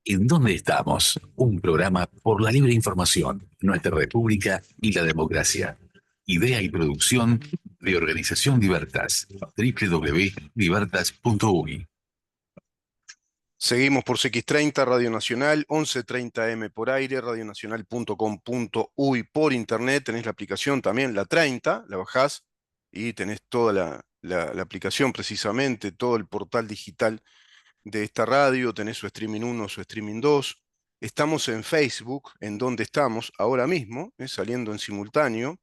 ¿En dónde estamos? Un programa por la libre información, nuestra república y la democracia. Idea y producción de Organización Libertas. www.libertas.uy. Seguimos por CX30, Radio Nacional, 1130M por aire, radionacional.com.uy por internet. Tenés la aplicación también, la 30, la bajás y tenés toda la aplicación precisamente, todo el portal digital de esta radio. Tenés su streaming 1, su streaming 2. Estamos en Facebook, en donde estamos ahora mismo, saliendo en simultáneo.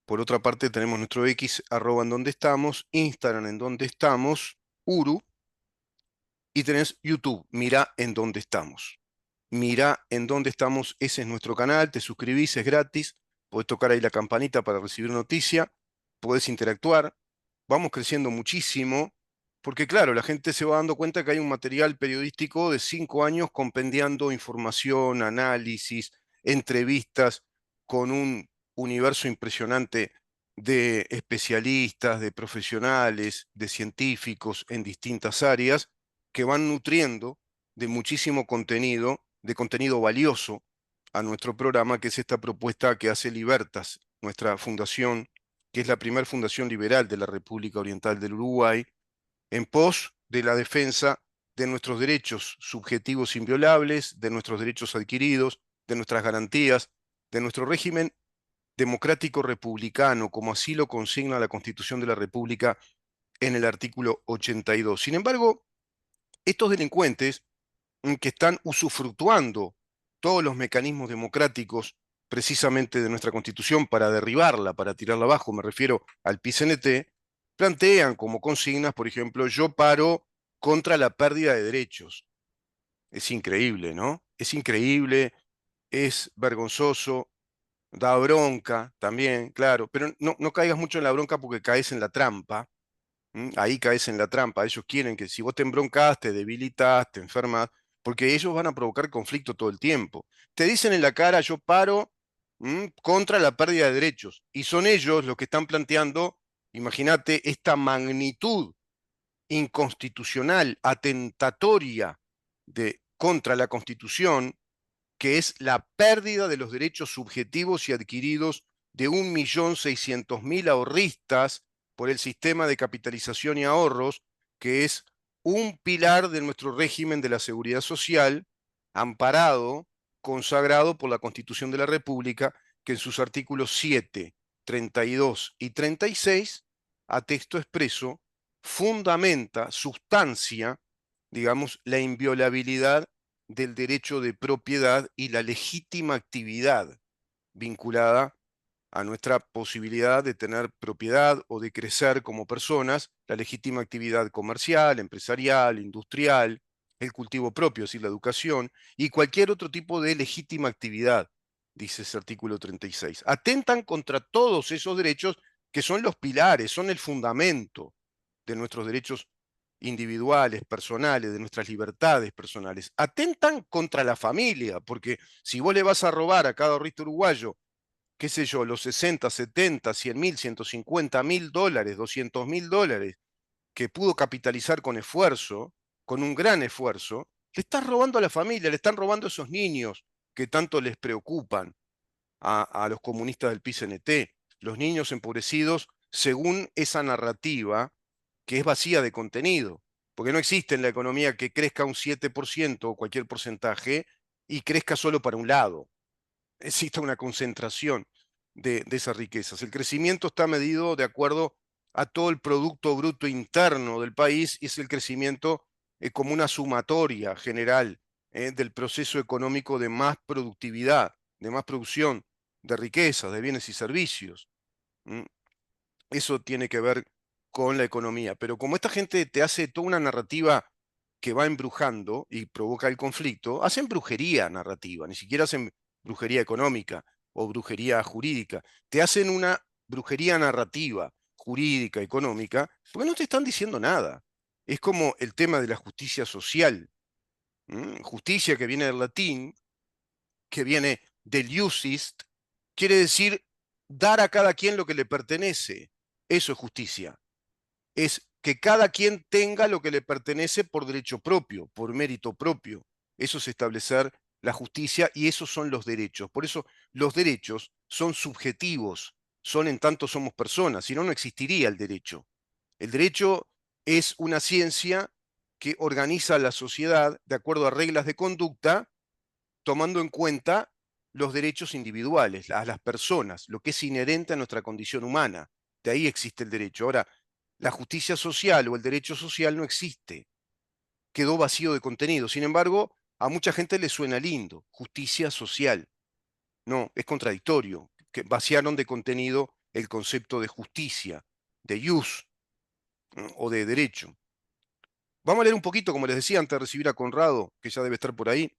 Por otra parte tenemos nuestro X, arroba en donde estamos, Instagram en donde estamos, Uru. Y tenés YouTube, mirá en dónde estamos. Mirá en dónde estamos, ese es nuestro canal, te suscribís, es gratis, podés tocar ahí la campanita para recibir noticia, podés interactuar, vamos creciendo muchísimo, porque claro, la gente se va dando cuenta que hay un material periodístico de 5 años compendiando información, análisis, entrevistas, con un universo impresionante de especialistas, de profesionales, de científicos en distintas áreas, que van nutriendo de muchísimo contenido, de contenido valioso a nuestro programa, que es esta propuesta que hace Libertas, nuestra fundación, que es la primera fundación liberal de la República Oriental del Uruguay, en pos de la defensa de nuestros derechos subjetivos inviolables, de nuestros derechos adquiridos, de nuestras garantías, de nuestro régimen democrático republicano, como así lo consigna la Constitución de la República en el artículo 82. Sin embargo, estos delincuentes que están usufructuando todos los mecanismos democráticos precisamente de nuestra Constitución para derribarla, para tirarla abajo, me refiero al PCNT, plantean como consignas, por ejemplo, yo paro contra la pérdida de derechos. Es increíble, ¿no? Es increíble, es vergonzoso, da bronca también, claro, pero no caigas mucho en la bronca porque caes en la trampa. Ahí caes en la trampa. Ellos quieren que si vos te embroncas, te debilitas, te enfermas, porque ellos van a provocar conflicto todo el tiempo. Te dicen en la cara, yo paro contra la pérdida de derechos. Y son ellos los que están planteando, imagínate, esta magnitud inconstitucional, atentatoria contra la Constitución, que es la pérdida de los derechos subjetivos y adquiridos de 1.600.000 ahorristas por el sistema de capitalización y ahorros, que es un pilar de nuestro régimen de la seguridad social, amparado, consagrado por la Constitución de la República, que en sus artículos 7, 32 y 36, a texto expreso, fundamenta, sustancia, digamos, la inviolabilidad del derecho de propiedad y la legítima actividad vinculada a nuestra posibilidad de tener propiedad o de crecer como personas, la legítima actividad comercial, empresarial, industrial, el cultivo propio, es decir, la educación, y cualquier otro tipo de legítima actividad, dice ese artículo 36. Atentan contra todos esos derechos que son los pilares, son el fundamento de nuestros derechos individuales, personales, de nuestras libertades personales. Atentan contra la familia, porque si vos le vas a robar a cada ahorrista uruguayo, qué sé yo, los 60, 70, 100.000, 150.000 dólares, 200.000 dólares, que pudo capitalizar con esfuerzo, con un gran esfuerzo, le estás robando a la familia, le están robando a esos niños que tanto les preocupan a los comunistas del PCNT, los niños empobrecidos según esa narrativa que es vacía de contenido, porque no existe en la economía que crezca un 7% o cualquier porcentaje y crezca solo para un lado. Existe una concentración de esas riquezas. El crecimiento está medido de acuerdo a todo el Producto Bruto Interno del país y es el crecimiento como una sumatoria general del proceso económico de más productividad, de más producción de riquezas, de bienes y servicios. ¿Mm? Eso tiene que ver con la economía. Pero como esta gente te hace toda una narrativa que va embrujando y provoca el conflicto, hacen brujería narrativa, ni siquiera hacen brujería económica o brujería jurídica. Te hacen una brujería narrativa, jurídica, económica, porque no te están diciendo nada. Es como el tema de la justicia social. Justicia que viene del latín, que viene del iusist, quiere decir dar a cada quien lo que le pertenece. Eso es justicia. Es que cada quien tenga lo que le pertenece por derecho propio, por mérito propio. eso es establecer la justicia y esos son los derechos. Por eso los derechos son subjetivos, son en tanto somos personas, si no, no existiría el derecho. El derecho es una ciencia que organiza la sociedad de acuerdo a reglas de conducta, tomando en cuenta los derechos individuales, a las personas, lo que es inherente a nuestra condición humana. De ahí existe el derecho. Ahora, la justicia social o el derecho social no existe, quedó vacío de contenido. Sin embargo, a mucha gente le suena lindo, justicia social. No, es contradictorio, que vaciaron de contenido el concepto de justicia, de jus, o de derecho. Vamos a leer un poquito, como les decía, antes de recibir a Conrado, que ya debe estar por ahí,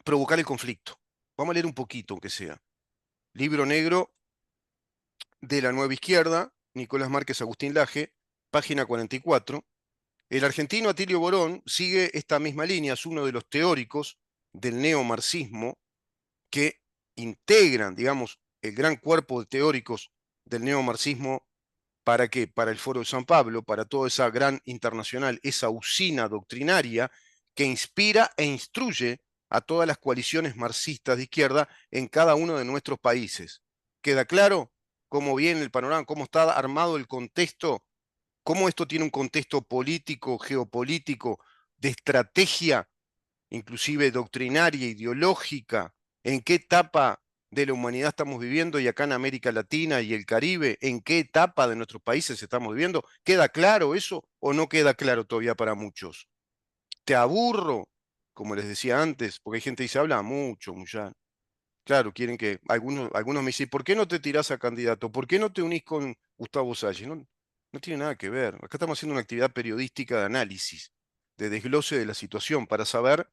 provocar el conflicto. Vamos a leer un poquito, aunque sea. Libro negro de la Nueva Izquierda, Nicolás Márquez, Agustín Laje, página 44. El argentino Atilio Borón sigue esta misma línea, es uno de los teóricos del neomarxismo que integran, digamos, el gran cuerpo de teóricos del neomarxismo. ¿Para qué? Para el Foro de San Pablo, para toda esa gran internacional, esa usina doctrinaria que inspira e instruye a todas las coaliciones marxistas de izquierda en cada uno de nuestros países. ¿Queda claro cómo viene el panorama, cómo está armado el contexto, cómo esto tiene un contexto político, geopolítico, de estrategia, inclusive doctrinaria, ideológica? ¿En qué etapa de la humanidad estamos viviendo y acá en América Latina y el Caribe? ¿En qué etapa de nuestros países estamos viviendo? ¿Queda claro eso o no queda claro todavía para muchos? ¿Te aburro? Como les decía antes, porque hay gente que dice, habla mucho, Muyan. Claro, quieren que algunos me dicen, ¿por qué no te tirás a candidato? ¿Por qué no te unís con Gustavo Salles? No, no tiene nada que ver. Acá estamos haciendo una actividad periodística de análisis, de desglose de la situación para saber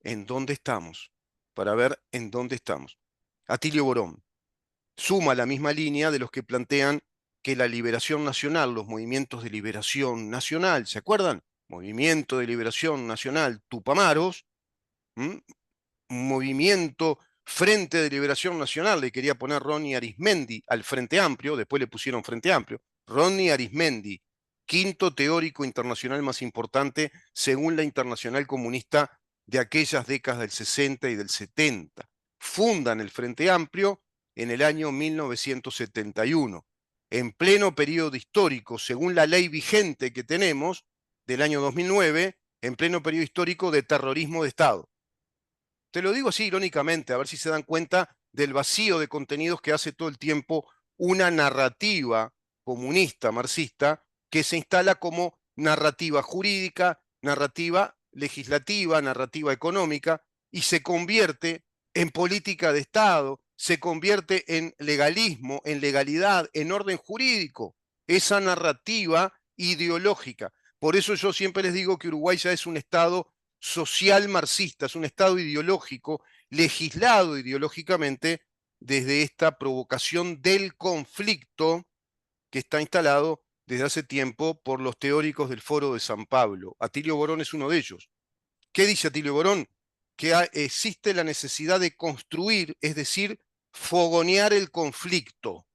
en dónde estamos, para ver en dónde estamos. Atilio Borón suma la misma línea de los que plantean que la liberación nacional, los movimientos de liberación nacional, ¿se acuerdan? Movimiento de Liberación Nacional Tupamaros, ¿m? Movimiento Frente de Liberación Nacional, le quería poner Ronnie Arismendi al Frente Amplio, después le pusieron Frente Amplio. Ronnie Arismendi, quinto teórico internacional más importante según la Internacional Comunista de aquellas décadas del 60 y del 70. Fundan el Frente Amplio en el año 1971, en pleno periodo histórico, según la ley vigente que tenemos del año 2009, en pleno periodo histórico de terrorismo de Estado. Te lo digo así irónicamente, a ver si se dan cuenta del vacío de contenidos que hace todo el tiempo una narrativa comunista, marxista, que se instala como narrativa jurídica, narrativa legislativa, narrativa económica, y se convierte en política de Estado, se convierte en legalismo, en legalidad, en orden jurídico, esa narrativa ideológica. Por eso yo siempre les digo que Uruguay ya es un Estado social marxista, es un Estado ideológico, legislado ideológicamente desde esta provocación del conflicto que está instalado desde hace tiempo por los teóricos del Foro de San Pablo. Atilio Borón es uno de ellos. ¿Qué dice Atilio Borón? Que existe la necesidad de construir, es decir, fogonear el conflicto,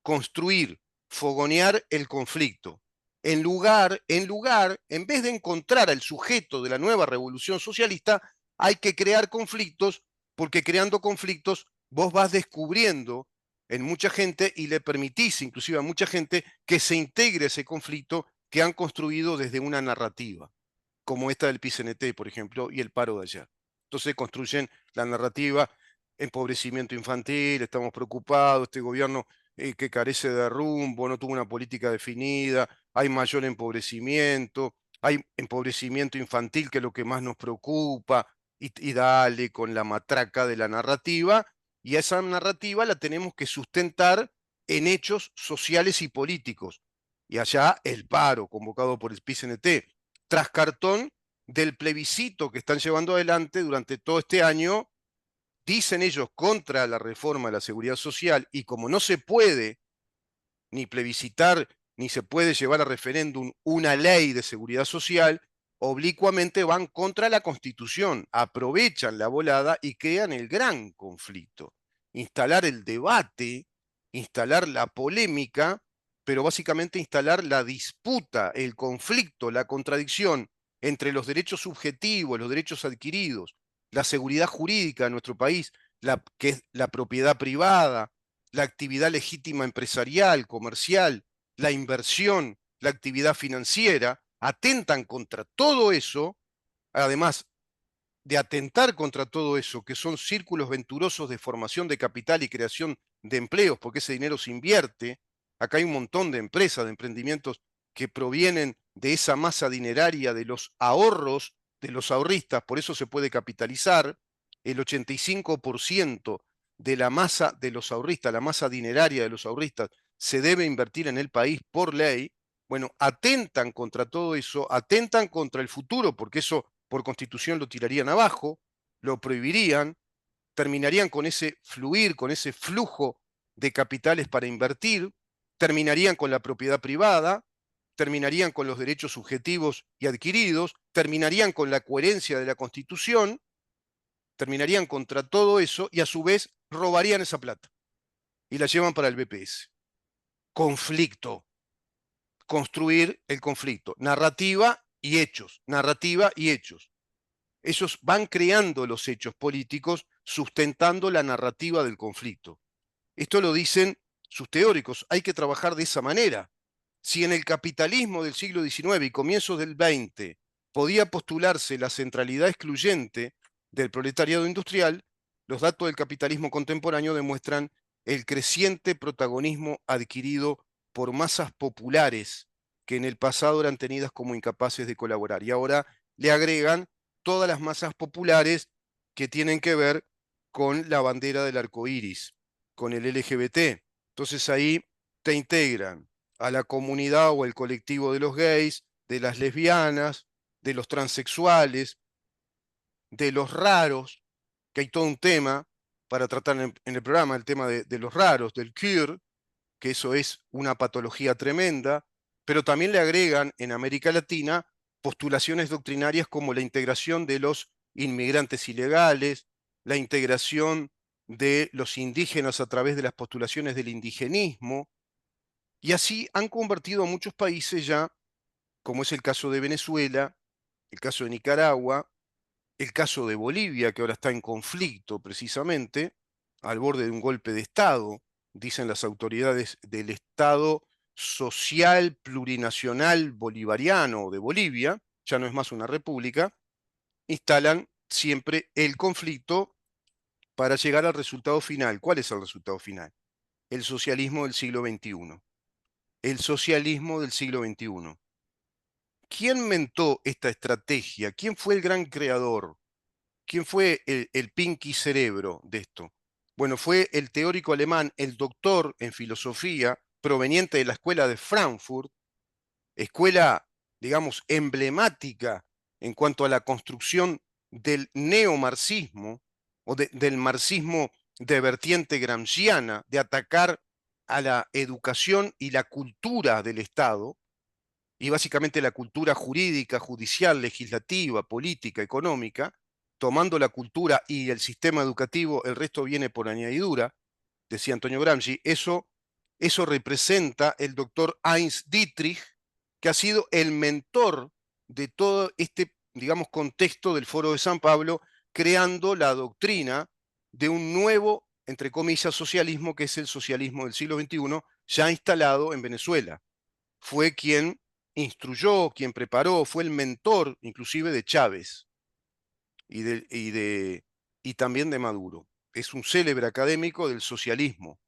construir, fogonear el conflicto. En vez de encontrar al sujeto de la nueva revolución socialista, hay que crear conflictos, porque creando conflictos vos vas descubriendo en mucha gente y le permitís inclusive a mucha gente que se integre ese conflicto que han construido desde una narrativa, como esta del PCNT, por ejemplo, y el paro de ayer. Entonces construyen la narrativa, empobrecimiento infantil, estamos preocupados, este gobierno que carece de rumbo, no tuvo una política definida, hay mayor empobrecimiento, hay empobrecimiento infantil, que es lo que más nos preocupa, y dale con la matraca de la narrativa, y a esa narrativa la tenemos que sustentar en hechos sociales y políticos. Y allá el paro convocado por el PCNT, tras cartón del plebiscito que están llevando adelante durante todo este año, dicen ellos, contra la reforma de la seguridad social, y como no se puede ni plebiscitar, ni se puede llevar a referéndum una ley de seguridad social, oblicuamente van contra la Constitución, aprovechan la volada y crean el gran conflicto. Instalar el debate, instalar la polémica, pero básicamente instalar la disputa, el conflicto, la contradicción entre los derechos subjetivos, los derechos adquiridos, la seguridad jurídica de nuestro país, que es la propiedad privada, la actividad legítima empresarial, comercial, la inversión, la actividad financiera, atentan contra todo eso, además de atentar contra todo eso, que son círculos venturosos de formación de capital y creación de empleos, porque ese dinero se invierte. Acá hay un montón de empresas, de emprendimientos que provienen de esa masa dineraria, de los ahorros de los ahorristas, por eso se puede capitalizar. El 85% de la masa de los ahorristas, la masa dineraria de los ahorristas, se debe invertir en el país por ley. Bueno, atentan contra todo eso, atentan contra el futuro, porque eso por constitución lo tirarían abajo, lo prohibirían, terminarían con ese fluir, con ese flujo de capitales para invertir, terminarían con la propiedad privada, terminarían con los derechos subjetivos y adquiridos, terminarían con la coherencia de la Constitución, terminarían contra todo eso y a su vez robarían esa plata y la llevan para el BPS. Conflicto, construir el conflicto, narrativa y hechos, narrativa y hechos. Ellos van creando los hechos políticos sustentando la narrativa del conflicto. Esto lo dicen sus teóricos, hay que trabajar de esa manera. Si en el capitalismo del siglo XIX y comienzos del XX podía postularse la centralidad excluyente del proletariado industrial, los datos del capitalismo contemporáneo demuestran el creciente protagonismo adquirido por masas populares que en el pasado eran tenidas como incapaces de colaborar y ahora le agregan todas las masas populares que tienen que ver con la bandera del arco iris, con el LGBT. Entonces ahí te integran a la comunidad o el colectivo de los gays, de las lesbianas, de los transexuales, de los raros, que hay todo un tema para tratar en el programa, el tema de los raros, del queer, que eso es una patología tremenda, pero también le agregan en América Latina postulaciones doctrinarias como la integración de los inmigrantes ilegales, la integración de los indígenas a través de las postulaciones del indigenismo, y así han convertido a muchos países ya, como es el caso de Venezuela, el caso de Nicaragua, el caso de Bolivia, que ahora está en conflicto precisamente, al borde de un golpe de Estado, dicen las autoridades del Estado Social Plurinacional Bolivariano de Bolivia, ya no es más una república, instalan siempre el conflicto para llegar al resultado final. ¿Cuál es el resultado final? El socialismo del siglo XXI. El socialismo del siglo XXI. ¿Quién mentó esta estrategia? ¿Quién fue el gran creador? ¿Quién fue el pinky cerebro de esto? Bueno, fue el teórico alemán, el doctor en filosofía, proveniente de la escuela de Frankfurt, escuela, digamos, emblemática en cuanto a la construcción del neomarxismo o del marxismo de vertiente gramsciana, de atacar a la educación y la cultura del Estado, y básicamente la cultura jurídica, judicial, legislativa, política, económica, tomando la cultura y el sistema educativo, el resto viene por añadidura, decía Antonio Gramsci, eso representa el doctor Heinz Dietrich, que ha sido el mentor de todo este, digamos, contexto del Foro de San Pablo, creando la doctrina de un nuevo, entre comillas, socialismo, que es el socialismo del siglo XXI, ya instalado en Venezuela. Fue quien instruyó, quien preparó, fue el mentor inclusive de Chávez y también de Maduro. Es un célebre académico del socialismo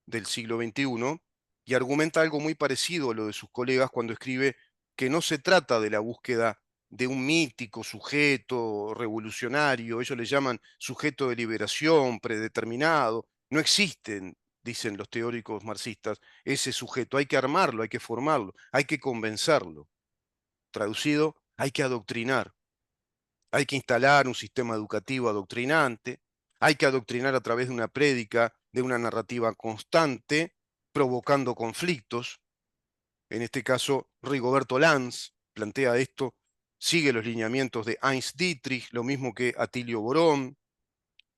del siglo XXI y argumenta algo muy parecido a lo de sus colegas cuando escribe que no se trata de la búsqueda de un mítico sujeto revolucionario, ellos le llaman sujeto de liberación, predeterminado, no existen, dicen los teóricos marxistas, ese sujeto, hay que armarlo, hay que formarlo, hay que convencerlo. Traducido, hay que adoctrinar, hay que instalar un sistema educativo adoctrinante, hay que adoctrinar a través de una prédica, de una narrativa constante, provocando conflictos. En este caso, Rigoberto Lanz plantea esto, sigue los lineamientos de Heinz Dietrich, lo mismo que Atilio Borón,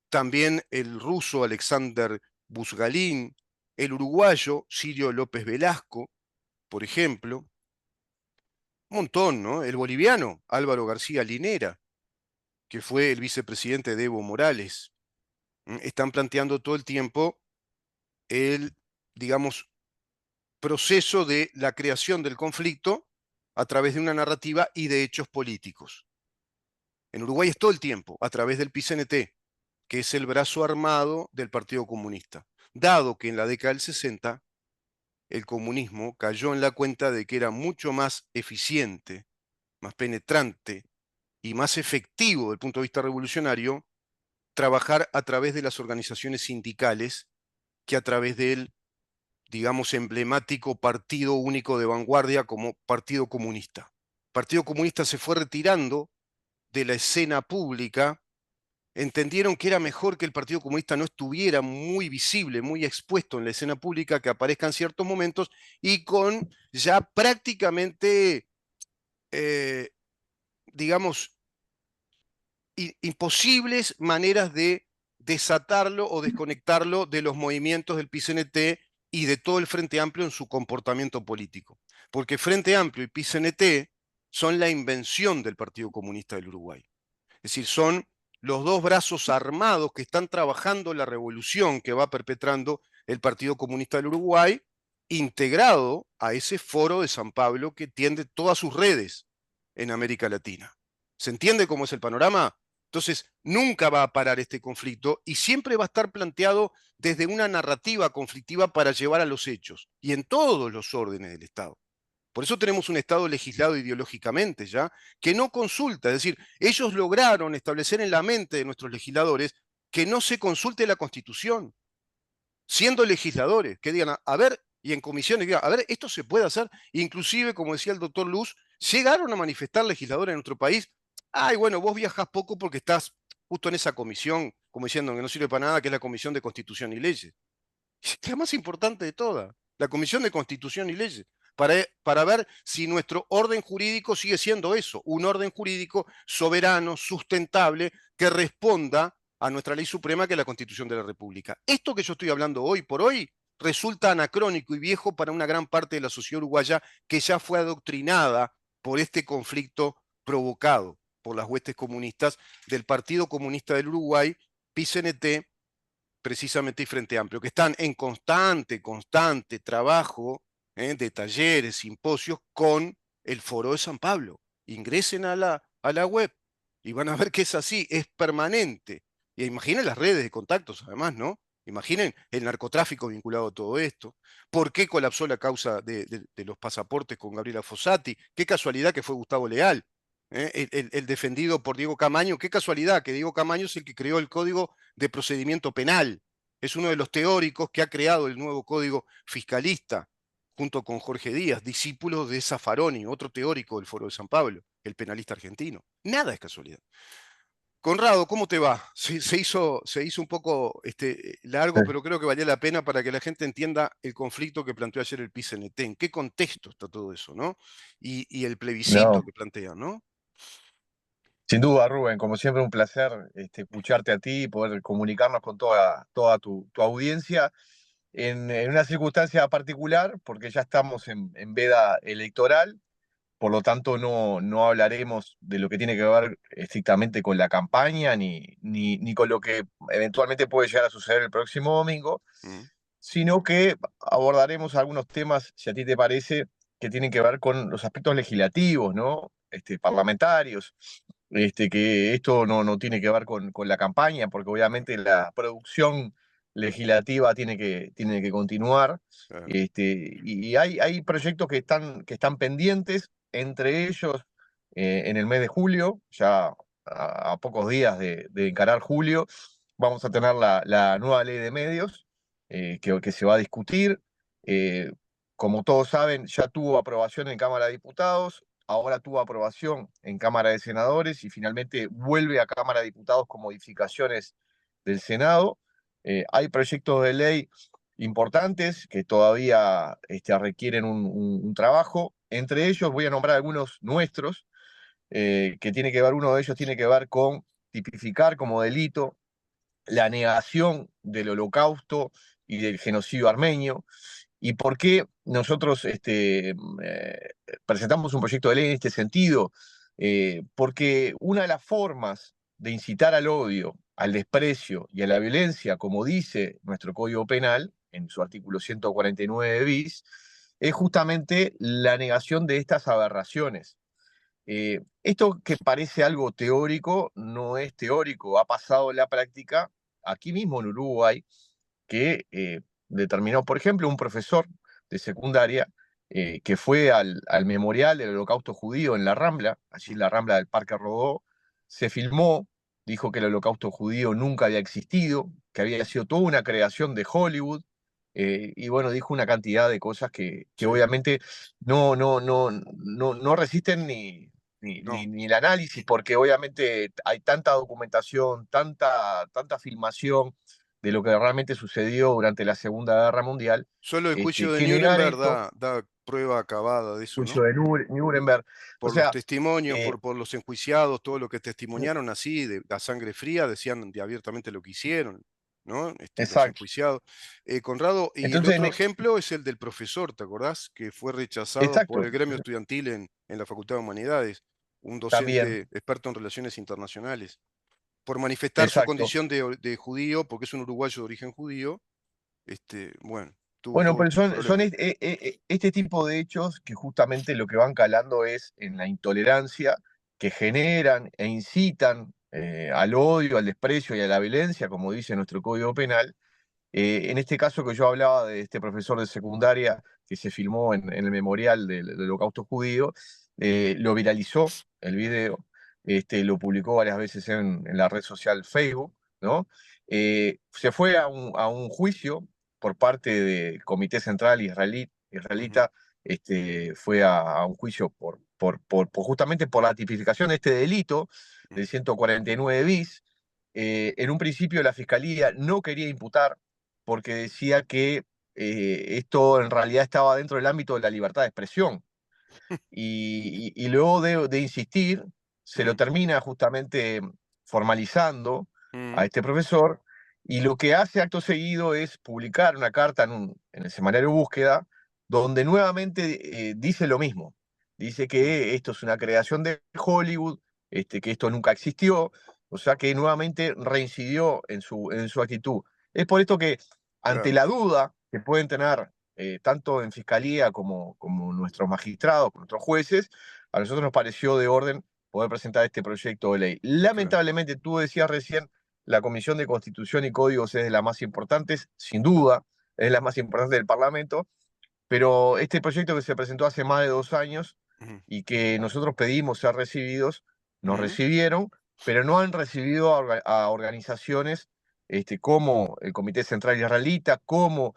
también el ruso Alexander Busgalin, el uruguayo Sirio López Velasco, por ejemplo. Un montón, ¿no? El boliviano, Álvaro García Linera, que fue el vicepresidente de Evo Morales. Están planteando todo el tiempo el, digamos, proceso de la creación del conflicto a través de una narrativa y de hechos políticos. En Uruguay es todo el tiempo, a través del PCNT, que es el brazo armado del Partido Comunista. Dado que en la década del 60 el comunismo cayó en la cuenta de que era mucho más eficiente, más penetrante y más efectivo desde el punto de vista revolucionario trabajar a través de las organizaciones sindicales que a través del, digamos, emblemático partido único de vanguardia como Partido Comunista. El Partido Comunista se fue retirando de la escena pública, entendieron que era mejor que el Partido Comunista no estuviera muy visible, muy expuesto en la escena pública, que aparezca en ciertos momentos y con ya prácticamente, eh, digamos, imposibles maneras de desatarlo o desconectarlo de los movimientos del PCNT y de todo el Frente Amplio en su comportamiento político. Porque Frente Amplio y PCNT son la invención del Partido Comunista del Uruguay. Es decir, son los dos brazos armados que están trabajando la revolución que va perpetrando el Partido Comunista del Uruguay, integrado a ese foro de San Pablo que tiende todas sus redes en América Latina. ¿Se entiende cómo es el panorama? Entonces, nunca va a parar este conflicto y siempre va a estar planteado desde una narrativa conflictiva para llevar a los hechos y en todos los órdenes del Estado. Por eso tenemos un Estado legislado ideológicamente ya, que no consulta. Es decir, ellos lograron establecer en la mente de nuestros legisladores que no se consulte la Constitución, siendo legisladores, que digan, a ver, y en comisiones digan, a ver, esto se puede hacer. Inclusive, como decía el doctor Luz, llegaron a manifestar legisladores en nuestro país, ay, bueno, vos viajás poco porque estás justo en esa comisión, como diciendo que no sirve para nada, que es la Comisión de Constitución y Leyes. Es la más importante de todas, la Comisión de Constitución y Leyes, para ver si nuestro orden jurídico sigue siendo eso, un orden jurídico soberano, sustentable, que responda a nuestra ley suprema, que es la Constitución de la República. Esto que yo estoy hablando hoy por hoy resulta anacrónico y viejo para una gran parte de la sociedad uruguaya que ya fue adoctrinada por este conflicto provocado por las huestes comunistas del Partido Comunista del Uruguay, PCNT, precisamente y Frente Amplio, que están en constante trabajo de talleres, simposios con el Foro de San Pablo. Ingresen a la web y van a ver que es así, es permanente. Y imaginen las redes de contactos, además, ¿no? Imaginen el narcotráfico vinculado a todo esto. ¿Por qué colapsó la causa de los pasaportes con Gabriela Fossati? Qué casualidad que fue Gustavo Leal, el defendido por Diego Camaño. Qué casualidad que Diego Camaño es el que creó el Código de Procedimiento Penal. Es uno de los teóricos que ha creado el nuevo Código Fiscalista, junto con Jorge Díaz, discípulo de Zaffaroni, otro teórico del Foro de San Pablo, el penalista argentino. Nada es casualidad. Conrado, ¿cómo te va? Se hizo un poco largo, pero creo que valía la pena para que la gente entienda el conflicto que planteó ayer el PCNT, en qué contexto está todo eso, ¿no? Y el plebiscito No, que plantean, ¿no? sin duda, Rubén, como siempre un placer escucharte a ti y poder comunicarnos con toda tu audiencia en una circunstancia particular, porque ya estamos en veda electoral, por lo tanto no hablaremos de lo que tiene que ver estrictamente con la campaña ni con lo que eventualmente puede llegar a suceder el próximo domingo, Mm, sino que abordaremos algunos temas, si a ti te parece, que tienen que ver con los aspectos legislativos, ¿no? Parlamentarios, que esto no tiene que ver con la campaña, porque obviamente la producción legislativa tiene que continuar. claro. Y hay proyectos que están pendientes, entre ellos en el mes de julio, ya a pocos días de encarar julio, vamos a tener la nueva ley de medios que se va a discutir. Eh, Como todos saben, ya tuvo aprobación en Cámara de Diputados, ahora tuvo aprobación en Cámara de Senadores y finalmente vuelve a Cámara de Diputados con modificaciones del Senado. Hay proyectos de ley importantes que todavía requieren un trabajo. Entre ellos voy a nombrar algunos nuestros, que tiene que ver, uno de ellos tiene que ver con tipificar como delito la negación del holocausto y del genocidio armenio. ¿Y por qué nosotros presentamos un proyecto de ley en este sentido? Porque una de las formas de incitar al odio, al desprecio y a la violencia, como dice nuestro Código Penal, en su artículo 149 bis, es justamente la negación de estas aberraciones. Esto que parece algo teórico, no es teórico, ha pasado en la práctica aquí mismo en Uruguay, que determinó, por ejemplo, un profesor de secundaria que fue al memorial del Holocausto Judío en la Rambla, allí en la Rambla del Parque Rodó, se filmó, dijo que el Holocausto Judío nunca había existido, que había sido toda una creación de Hollywood, y bueno, dijo una cantidad de cosas que Sí, obviamente no resisten no. ni el análisis, porque obviamente hay tanta documentación, tanta filmación de lo que realmente sucedió durante la Segunda Guerra Mundial, Solo el juicio de que negar Nuremberg esto, da prueba acabada de eso, juicio ¿no? de Nuremberg, o Por los sea, testimonios, eh, por los enjuiciados, todo lo que testimoniaron así, a sangre fría, decían abiertamente lo que hicieron, ¿no? Los exacto. enjuiciados. Conrado, y el Entonces, otro ejemplo es el del profesor, ¿te acordás? Que fue rechazado por exacto, el gremio estudiantil en la Facultad de Humanidades, un también, docente experto en relaciones internacionales, por manifestar su exacto. condición de judío, porque es un uruguayo de origen judío, bueno, tuvo Bueno, todo pero un son problema. este tipo de hechos que justamente lo que van calando es en la intolerancia que generan e incitan al odio, al desprecio y a la violencia, como dice nuestro Código Penal. En este caso que yo hablaba de este profesor de secundaria que se filmó en el memorial del Holocausto Judío, lo viralizó el video, lo publicó varias veces en la red social Facebook, ¿no? Se fue a un juicio por parte del Comité Central Ujú, Israelita, fue a un juicio justamente por la tipificación de este delito ujú, del 149 bis. En un principio la Fiscalía no quería imputar porque decía que esto en realidad estaba dentro del ámbito de la libertad de expresión. Y luego de insistir, se lo ujú, termina justamente formalizando a ujú, este profesor, y lo que hace acto seguido es publicar una carta en el semanario Búsqueda, donde nuevamente dice lo mismo. Dice ujú, que esto es una creación de Hollywood, que esto nunca existió, o sea que nuevamente reincidió en su actitud. Es por esto que, ante claro, la duda que pueden tener tanto en fiscalía como nuestros magistrados, nuestros jueces, a nosotros nos pareció de orden poder presentar este proyecto de ley. claro. Lamentablemente, tú decías recién, la Comisión de Constitución y Códigos es de las más importantes, sin duda, es la más importante del Parlamento, pero este proyecto que se presentó hace más de 2 años Ujú, y que nosotros pedimos ser recibidos, nos ujú, recibieron, pero no han recibido a organizaciones como el Comité Central Israelita, como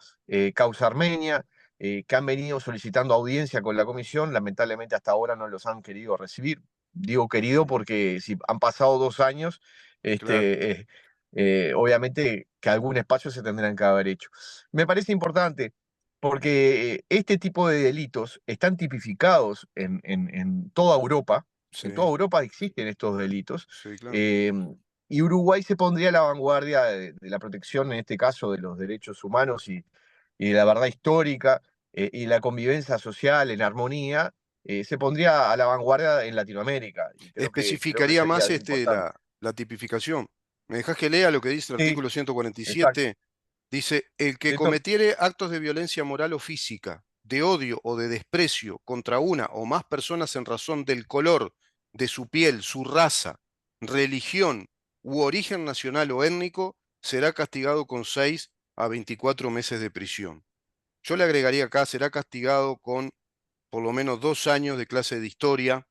Causa Armenia, que han venido solicitando audiencia con la comisión. Lamentablemente hasta ahora no los han querido recibir. Digo querido ujú, porque si han pasado 2 años, claro, obviamente que algún espacio se tendrán que haber hecho. Me parece importante porque este tipo de delitos están tipificados en toda Europa. En toda sí, Europa existen estos delitos. sí, claro, eh, y Uruguay se pondría a la vanguardia de la protección, en este caso, de los derechos humanos y de la verdad histórica y la convivencia social en armonía. Se pondría a la vanguardia en Latinoamérica. Y creo que especificaría sería más algo importante. la tipificación. ¿Me dejás que lea lo que dice el Sí, artículo exacto. 147? Dice, el que Esto, cometiere actos de violencia moral o física, de odio o de desprecio contra una o más personas en razón del color de su piel, su raza, religión u origen nacional o étnico, será castigado con 6 a 24 meses de prisión. Yo le agregaría acá, será castigado con por lo menos 2 años de clase de historia,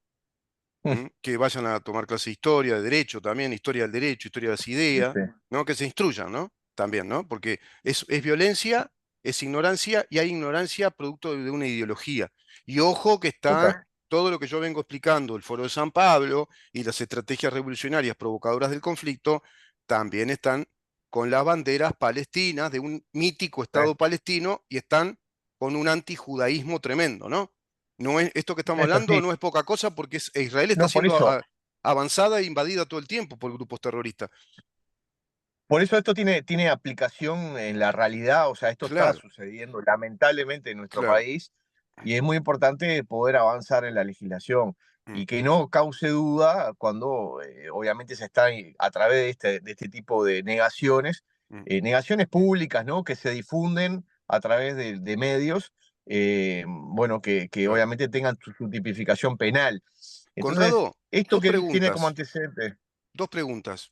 que vayan a tomar clase de historia, de derecho también, historia del derecho, historia de las ideas, ¿viste? ¿no? Que se instruyan, ¿no? También, ¿no? Porque es violencia, es ignorancia y hay ignorancia producto de una ideología. Y ojo que está Total. todo lo que yo vengo explicando, el Foro de San Pablo y las estrategias revolucionarias provocadoras del conflicto, también están con las banderas palestinas de un mítico Estado palestino y están con un antijudaísmo tremendo, ¿no? No es, esto que estamos Esto hablando sí. no es poca cosa porque Israel está No, por siendo eso. avanzada e invadida todo el tiempo por grupos terroristas. Por eso esto tiene aplicación en la realidad, o sea, esto está Claro, sucediendo lamentablemente en nuestro claro. país y es muy importante poder avanzar en la legislación Mm, y que no cause duda cuando obviamente se está a través de este tipo de negaciones, mm. negaciones públicas, ¿no? Que se difunden a través de medios, bueno, que Claro. obviamente tengan su tipificación penal. Entonces, Conrado, esto que tiene como antecedente. dos preguntas.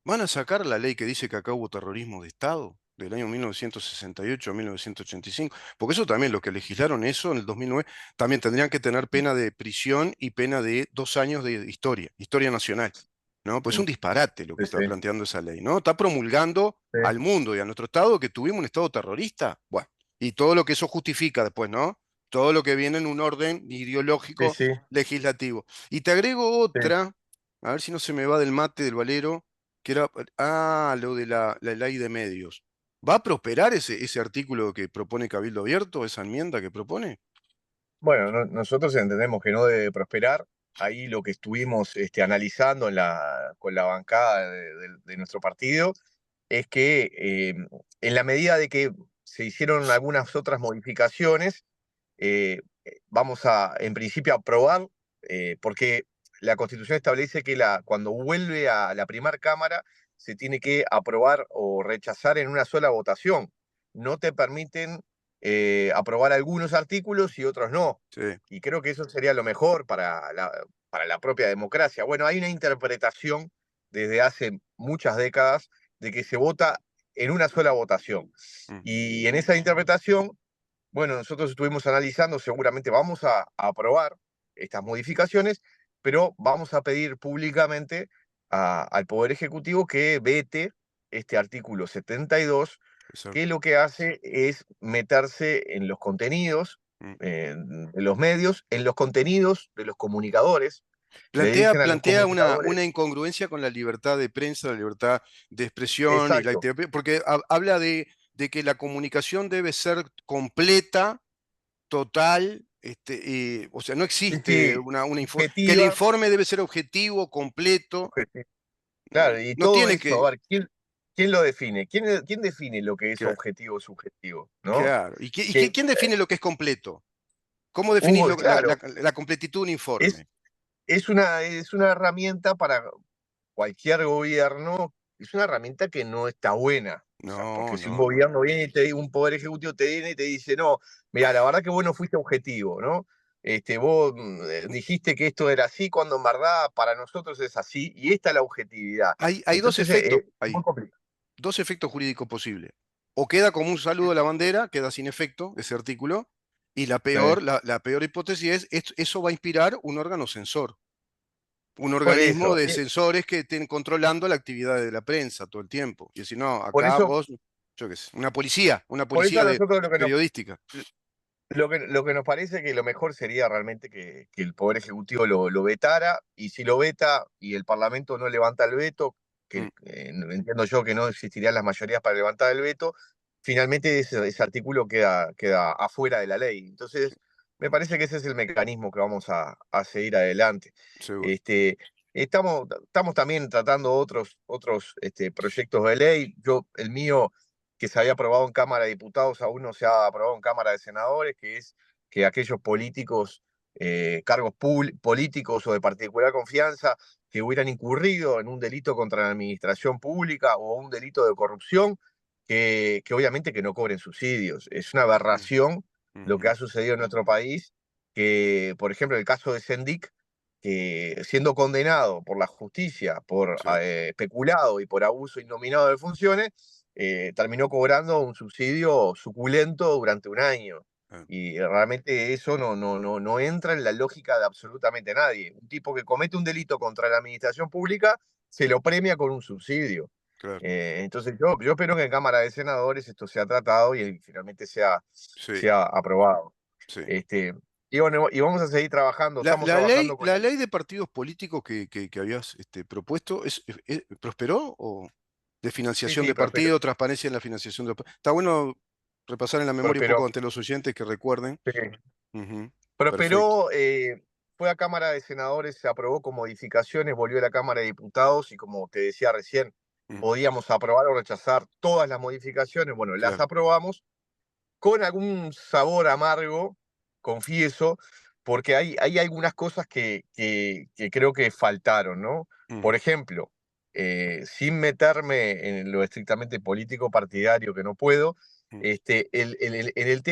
¿Van a sacar la ley que dice que acá hubo terrorismo de Estado del año 1968 a 1985? Porque eso también, los que legislaron eso en el 2009, también tendrían que tener pena de prisión y pena de 2 años de historia nacional, ¿no? Pues es un Mm, disparate lo que sí, está sí, planteando esa ley, ¿no? Está promulgando al sí, mundo y a nuestro Estado que tuvimos un Estado terrorista. Bueno, y todo lo que eso justifica después, ¿no? Todo lo que viene en un orden sí, ideológico sí, legislativo. Y te agrego sí. otra, a ver si no se me va del mate del valero que era, lo de la ley de medios. ¿Va a prosperar ese artículo que propone Cabildo Abierto, esa enmienda que propone? Bueno, nosotros entendemos que no debe prosperar. Ahí lo que estuvimos analizando con la bancada de nuestro partido es que en la medida de que se hicieron algunas otras modificaciones, vamos a, en principio, aprobar, porque la Constitución establece que cuando vuelve a la primera cámara se tiene que aprobar o rechazar en una sola votación. No te permiten aprobar algunos artículos y otros no. Sí, Y creo que eso sería lo mejor para la propia democracia. Bueno, hay una interpretación desde hace muchas décadas de que se vota en una sola votación. mm, Y en esa interpretación, bueno, nosotros estuvimos analizando, seguramente vamos a aprobar estas modificaciones, pero vamos a pedir públicamente al Poder Ejecutivo que vete este artículo 72, que exacto. lo que hace es meterse en los contenidos Mm. de los medios, en los contenidos de los comunicadores. Le Plantea, dicen a los plantea comunicadores, una incongruencia con la libertad de prensa, la libertad de expresión y exacto, porque habla de que la comunicación debe ser completa, total, o sea, no sí, existe sí, que el objetiva, informe debe ser objetivo, completo, claro, y no todo tiene eso, que, a ver, ¿quién lo define? ¿Quién define lo que es que- objetivo o subjetivo? ¿No? claro. Que, ¿Quién define lo que es completo? ¿Cómo definís claro, la completitud de un es, informe? es una herramienta para cualquier gobierno, es una herramienta que no está buena. O sea, No, porque si un no, no. gobierno viene y un poder ejecutivo te viene y te dice, no, mira, la verdad que vos no fuiste objetivo, ¿no? Vos dijiste que esto era así cuando en verdad para nosotros es así y esta es la objetividad. Hay dos Entonces efectos es muy ahí, complicado. dos efectos jurídicos posibles. O queda como un saludo a la bandera, queda sin efecto ese artículo, y Sí. la peor hipótesis eso va a inspirar un órgano censor, un Por organismo eso, de censores que estén controlando la actividad de la prensa todo el tiempo. Y decir, no, por acá eso, vos, yo qué sé, una por eso policía a nosotros periodística. lo que nos parece que lo mejor sería realmente que el Poder Ejecutivo lo vetara, y si lo veta y el Parlamento no levanta el veto, Mm, que entiendo yo que no existirían las mayorías para levantar el veto, finalmente ese artículo queda afuera de la ley. sí, Entonces, me parece que ese es el mecanismo que vamos a seguir adelante. seguro. Este, estamos también tratando otros proyectos de ley. El mío que se había aprobado en Cámara de Diputados aún no se ha aprobado en Cámara de Senadores, que es que aquellos políticos, cargos políticos o de particular confianza, que hubieran incurrido en un delito contra la administración pública o un delito de corrupción, que obviamente que no cobren subsidios. Es una Mm, aberración lo que ujú, ha sucedido en nuestro país, que, por ejemplo, el caso de Sendik, que siendo condenado por la justicia por sí, peculado y por abuso indominado de funciones, terminó cobrando un subsidio suculento durante un año. ah, Y realmente eso no entra en la lógica de absolutamente nadie. Un tipo que comete un delito contra la administración pública se lo premia con un subsidio. claro. Entonces yo espero que en Cámara de Senadores esto sea tratado y finalmente Sí, sea aprobado. sí. Este, y bueno, y vamos a seguir trabajando, estamos trabajando con La el... ley de partidos políticos que habías propuesto, ¿prosperó? ¿O de Sí, financiación sí, de partidos, transparencia en la financiación de... Está bueno repasar en la memoria un poco prosperó. ante los oyentes que recuerden. Sí. Ujú, perfecto. Prosperó, fue a Cámara de Senadores, se aprobó con modificaciones, volvió a la Cámara de Diputados y como te decía recién, podíamos aprobar o rechazar todas las modificaciones. Bueno, las Claro. aprobamos con algún sabor amargo, confieso, porque hay algunas cosas que creo que faltaron, ¿no? Por ejemplo, sin meterme en lo estrictamente político partidario, que no puedo, en el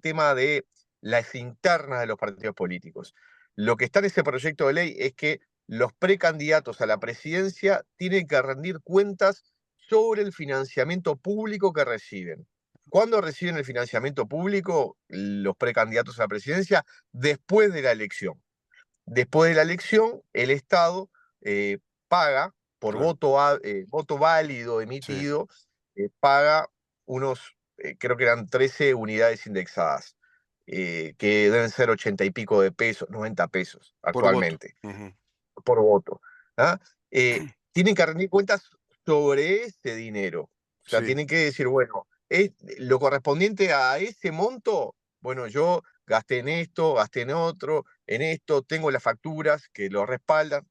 tema de las internas de los partidos políticos. Lo que está en ese proyecto de ley es que los precandidatos a la presidencia tienen que rendir cuentas sobre el financiamiento público que reciben. ¿Cuándo reciben el financiamiento público los precandidatos a la presidencia? Después de la elección. Después de la elección, el Estado paga por Claro. voto válido Sí. emitido, paga unos, creo que eran 13 unidades indexadas, que deben ser 80 y pico de pesos, 90 pesos Por voto. actualmente, por voto. ¿Ah? Tienen que rendir cuentas sobre ese dinero. O sea, Sí. tienen que decir, bueno, lo correspondiente a ese monto, bueno, yo gasté en esto, gasté en esto, tengo las facturas que lo respaldan.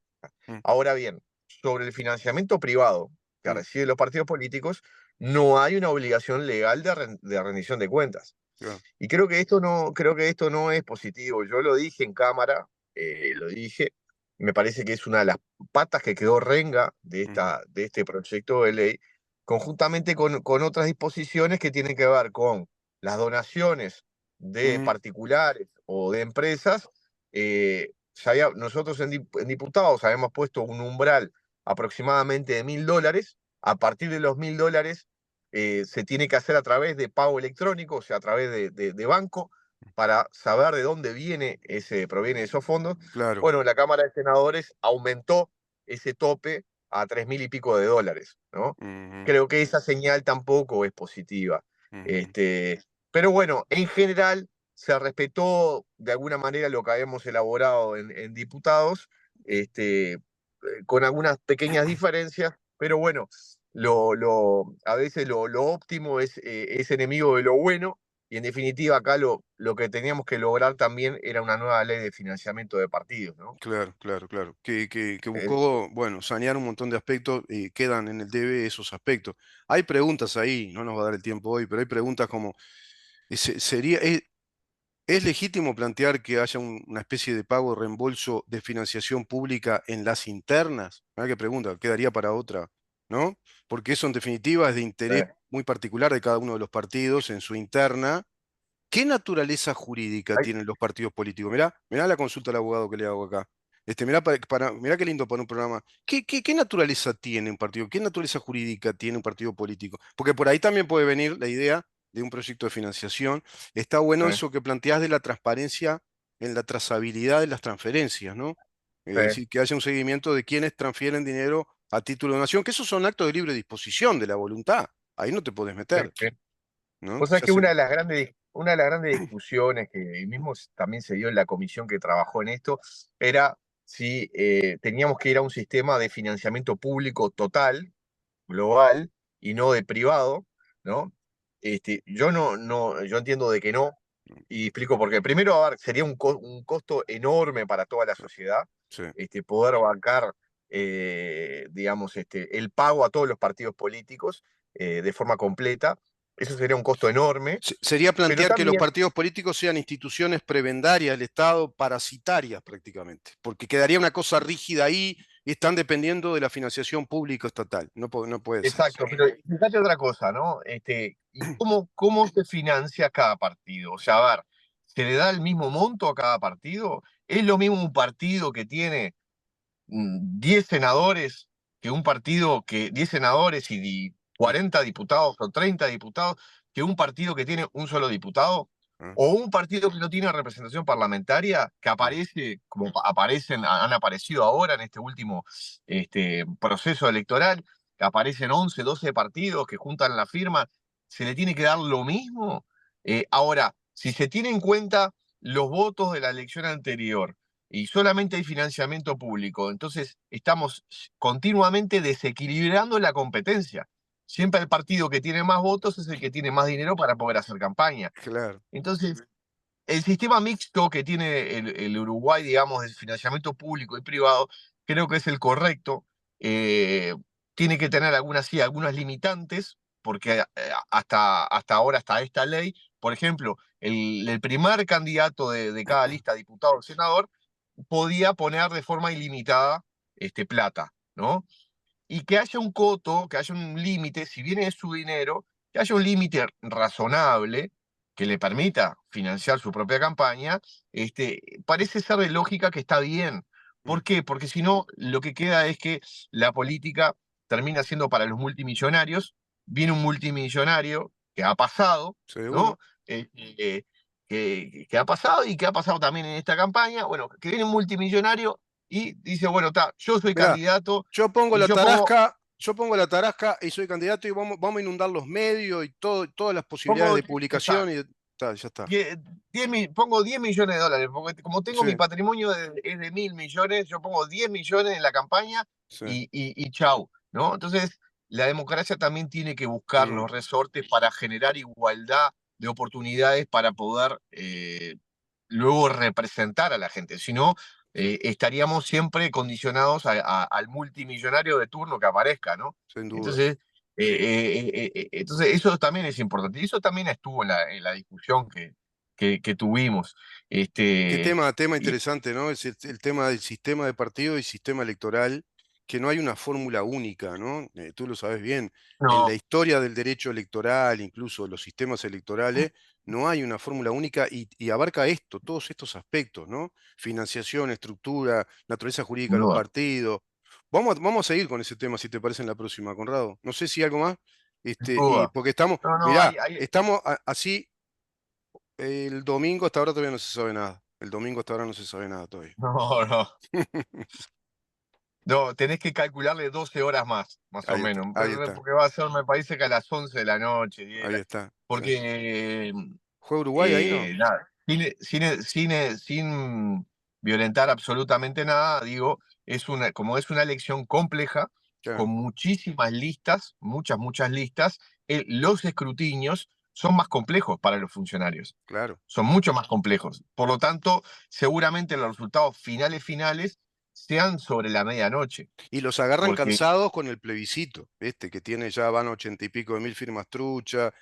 Mm, Ahora bien, sobre el financiamiento privado que mm, reciben los partidos políticos, no hay una obligación legal de rendición de cuentas. claro. Y creo que esto no es positivo. Yo lo dije en cámara, lo dije, me parece que es una de las patas que quedó renga de este proyecto de ley, conjuntamente con otras disposiciones que tienen que ver con las donaciones de Ujú, particulares o de empresas. Nosotros en diputados habíamos puesto un umbral aproximadamente de $1.000. A partir de los $1.000 se tiene que hacer a través de pago electrónico, o sea, a través de banco, para saber de dónde proviene esos fondos. claro. Bueno, la Cámara de Senadores aumentó ese tope a 3.000 y pico de dólares, ¿no? Ujú, Creo que esa señal tampoco es positiva. ujú, Este, pero bueno, en general se respetó de alguna manera lo que habíamos elaborado en diputados, con algunas pequeñas diferencias, pero bueno, a veces lo óptimo es enemigo de lo bueno, y en definitiva acá lo que teníamos que lograr también era una nueva ley de financiamiento de partidos, ¿no? claro, claro, claro. Que Eh, buscó, bueno, sanear un montón de aspectos y quedan en el debe esos aspectos. Hay preguntas ahí, no nos va a dar el tiempo hoy, pero hay preguntas como, ¿sería, es legítimo plantear que haya una especie de pago o reembolso de financiación pública en las internas? Mirá qué pregunta, quedaría para otra, ¿no? Porque eso en definitiva es de interés eh, muy particular de cada uno de los partidos en su interna. ¿Qué naturaleza jurídica hay- tienen los partidos políticos? Mirá, mirá la consulta al abogado que le hago acá. Mirá, mirá qué lindo para un programa. ¿Qué naturaleza tiene un partido? ¿Qué naturaleza jurídica tiene un partido político? Porque por ahí también puede venir la idea de un proyecto de financiación. Está bueno eh, eso que planteás de la transparencia en la trazabilidad de las transferencias, ¿no? Es eh, decir, que haya un seguimiento de quienes transfieren dinero a título de donación, que esos son actos de libre disposición de la voluntad. Ahí no te puedes meter, eh. ¿no? Vos sabés que una de las grandes discusiones que mismo también se dio en la comisión que trabajó en esto era si teníamos que ir a un sistema de financiamiento público total, global, y no de privado, ¿no? Yo entiendo de que no, y explico por qué. Primero, a ver, sería un costo enorme para toda la sociedad, Sí. poder bancar, digamos, el pago a todos los partidos políticos de forma completa. Eso sería un costo enorme, Sería pero plantear que los también, partidos políticos sean instituciones prebendarias del Estado, parasitarias prácticamente, porque quedaría una cosa rígida ahí y están dependiendo de la financiación pública estatal. No, no puede ser así. exacto, pero fíjate otra cosa, ¿no? ¿Y cómo se financia cada partido? O sea, a ver, ¿se le da el mismo monto a cada partido? ¿Es lo mismo un partido que tiene 10 senadores que un partido 10 senadores y 40 diputados o 30 diputados que un partido que tiene un solo diputado? ¿Eh? ¿O un partido que no tiene representación parlamentaria, que aparece, como han aparecido ahora en este último proceso electoral, que aparecen 11 12 partidos que juntan la firma? ¿Se le tiene que dar lo mismo? Ahora, si se tiene en cuenta los votos de la elección anterior, y solamente hay financiamiento público, entonces estamos continuamente desequilibrando la competencia. Siempre el partido que tiene más votos es el que tiene más dinero para poder hacer campaña. Claro. Entonces, el sistema mixto que tiene el Uruguay, digamos, de financiamiento público y privado, creo que es el correcto. Eh, tiene que tener algunas, sí, algunas limitantes, porque hasta ahora, hasta esta ley, por ejemplo, el primer candidato de cada lista, diputado o senador, podía poner de forma ilimitada plata, ¿no? Y que haya un coto, que haya un límite, si bien es su dinero, que haya un límite razonable que le permita financiar su propia campaña, parece ser de lógica que está bien. ¿Por qué? Porque si no, lo que queda es que la política termina siendo para los multimillonarios, viene un multimillonario que ha pasado, Seguro. ¿no? Que ha pasado y que ha pasado también en esta campaña, bueno, que viene un multimillonario y dice, bueno, yo soy Mirá, candidato yo pongo y la yo pongo, tarasca, yo pongo la tarasca y soy candidato y vamos a inundar los medios y todas las posibilidades pongo, de publicación exacto, ya está. pongo 10 millones de dólares, porque como tengo mi Sí, patrimonio es de 1.000 millones, yo pongo 10 millones en la campaña sí. y chau, ¿no? Entonces, la democracia también tiene que buscar Mm, los resortes para generar igualdad de oportunidades para poder luego representar a la gente. Si no, estaríamos siempre condicionados al multimillonario de turno que aparezca, ¿no? sin duda. Entonces, entonces, eso también es importante. Y eso también estuvo en la discusión que tuvimos. Qué Este, tema y interesante, ¿no? Es el tema del sistema de partido y sistema electoral, que no hay una fórmula única, ¿no? Tú lo sabes bien. En la no, historia del derecho electoral, incluso los sistemas electorales, no hay una fórmula única y abarca esto, todos estos aspectos, ¿no? Financiación, estructura, naturaleza jurídica sin de los duda, partidos. Vamos a seguir con ese tema, si te parece, en la próxima, Conrado. No sé si algo más, sin y duda. porque estamos, No, no, mirá, estamos así. El domingo hasta ahora todavía no se sabe nada. El domingo hasta ahora no se sabe nada todavía. no, no. No, tenés que calcularle 12 horas más o Ahí está, menos. ahí está, Porque va a ser, me parece que a las 11 de la noche, 10 ahí está. Sí. porque ¿Juega Uruguay ahí no? nada, sin violentar absolutamente nada, digo, como es una elección compleja, con Claro, muchísimas listas, muchas listas, los escrutinios son más complejos para los funcionarios, claro. son mucho más complejos. Por lo tanto, seguramente los resultados finales sean sobre la medianoche, Y los agarran porque cansados con el plebiscito, ¿viste? Que tiene ya van 80 y pico de mil firmas trucha.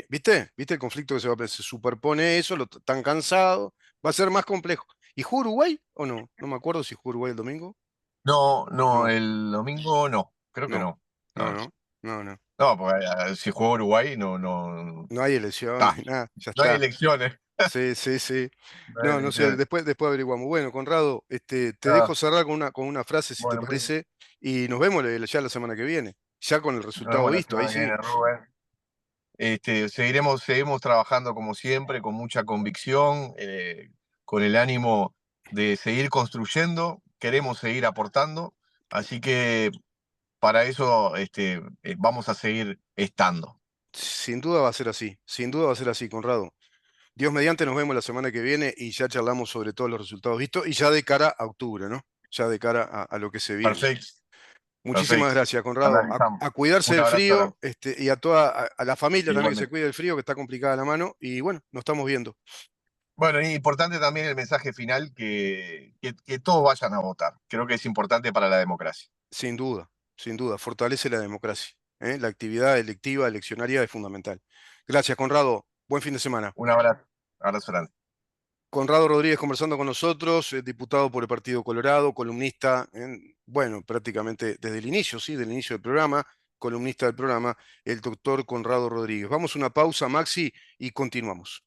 ¿Viste el conflicto que se superpone eso? Tan cansado. Va a ser más complejo. ¿Y juega Uruguay o no? No me acuerdo si juega Uruguay el domingo. no, no, No, el domingo no, creo que no, no. no, No, no, no, no. no, porque si juega Uruguay, no, no, No hay elección, no ah, hay nada, ya no hay está. elecciones. Sí, sí, sí. No hay No, no sé, elecciones. después averiguamos. Bueno, Conrado, te dejo Ah, cerrar con una frase, si te bueno, parece, y nos vemos ya la semana que viene, ya con el nos resultado vemos la visto, ahí semana que sí, viene, Rubén. Seguimos trabajando como siempre, con mucha convicción, con el ánimo de seguir construyendo, queremos seguir aportando, así que para eso vamos a seguir estando. sin duda va a ser así, sin duda va a ser así, Conrado. Dios mediante, nos vemos la semana que viene y ya charlamos sobre todos los resultados vistos y ya de cara a octubre, ¿no? Ya de cara a lo que se viene. Perfecto, Muchísimas perfecto. gracias, Conrado. Analizamos. A cuidarse Un del abrazo grande. frío, y a la familia también que se Igualmente. cuide del frío, que está complicada la mano, y bueno, nos estamos viendo. Bueno, y importante también el mensaje final que todos vayan a votar. Creo que es importante para la democracia. Sin duda, fortalece la democracia, ¿eh? La actividad electiva, eleccionaria es fundamental. Gracias, Conrado. Buen fin de semana. Un abrazo, abrazo grande. Conrado Rodríguez conversando con nosotros, diputado por el Partido Colorado, columnista, bueno, prácticamente desde el inicio, sí, del inicio del programa, columnista del programa, el doctor Conrado Rodríguez. Vamos a una pausa, Maxi, y continuamos.